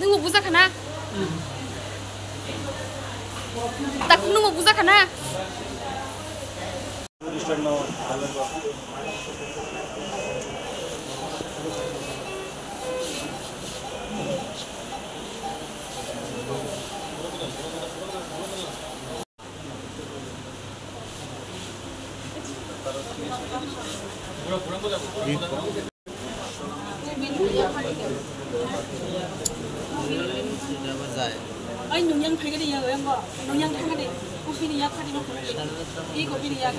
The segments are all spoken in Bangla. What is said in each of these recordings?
Nung mau buza kana? Takut nung mau buza kana? Ay nung phải cái gì vậy em gọi nung thay cái gì kopi ni yak tadi mau ini kopi ni yak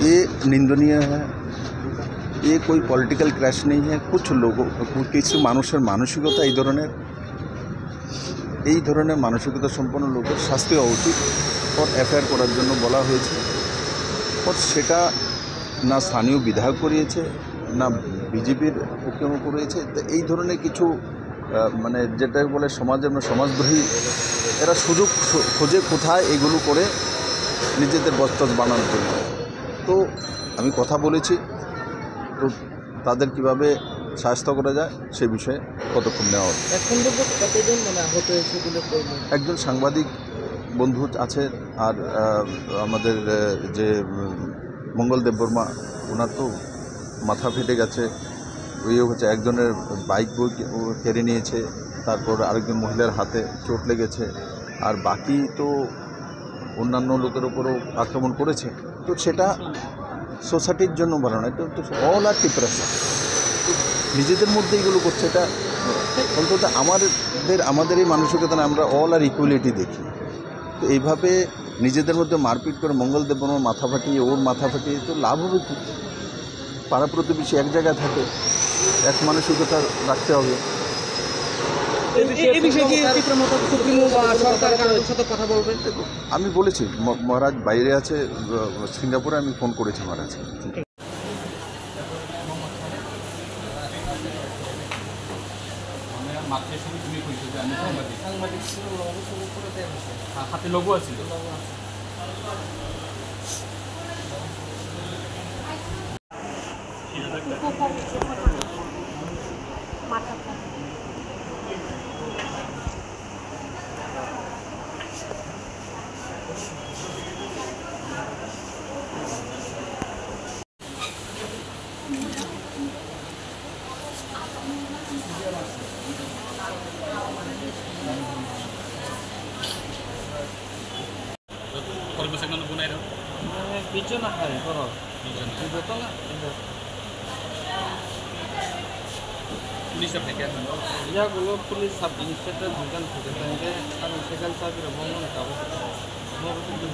ये निंदनीय है। ये कोई पॉलिटिकल क्रैश नहीं है। कुछ लोगों किसी मानुषेर मानसिकता এই ধরনের মানসিকতা সম্পন্ন লোকের শাস্তি হওয়া উচিত। और एफआईआर করার জন্য বলা হয়েছে। और সেটা না স্থানীয় বিধায়ক করিয়েছে না বিজেপির পক্ষে করিয়েছে। তো এই ধরনের কিছু মানে যেটা বলে সমাজদ্রোহী এরা সুযোগ খোঁজে কোথায় এগুলো করে নিজেদের বস্তাজ বানানোর জন্য। তো আমি কথা বলেছি, তো তাদের কিভাবে শাস্তি করা যায় সে বিষয়ে পদক্ষেপ নেওয়া হবে। এখন পর্যন্ত কতজন মানে আহত হয়েছে বলে একজন সাংবাদিক বন্ধু আছে, আর আমাদের যে মঙ্গল দেববর্মা ওনার তো মাথা ফেটে গেছে, ওই হচ্ছে একজনের বাইক বই কেড়ে নিয়েছে, তারপর আরেকজন মহিলার হাতে চোট লেগেছে, আর বাকি তো অন্যান্য লোকের উপরও আক্রমণ করেছে। তো সেটা সোসাইটির জন্য ভালো না, এটা তো অল আর ডিপ্রেশন নিজেদের মধ্যে এগুলো করছে। এটা অন্তত আমাদের এই মানসিকতা না, আমরা অল আর ইকুয়ালিটি দেখি। তো এইভাবে নিজেদের মধ্যে মারপিট করে মঙ্গল দেববর্মার মাথা ফাটিয়ে ওর মাথা ফাটিয়ে তো লাভ হবে কি? পাড়া প্রতিবেশী এক জায়গায় থাকে, এক মানসিকতা রাখতে হবে। আমি বলেছি মহারাজ বাইরে আছে, সিঙ্গাপুরে আমি ফোন করেছি মহারাজকে। হাতে লঘু আছিল। Korban bunai dong. Pigeon na hai koro. Itu to na. Pulis apa ya? Ya gulo pulis sub inspector bukan bukan tangke kan sekal sabi ro mo na ka. Mo ko di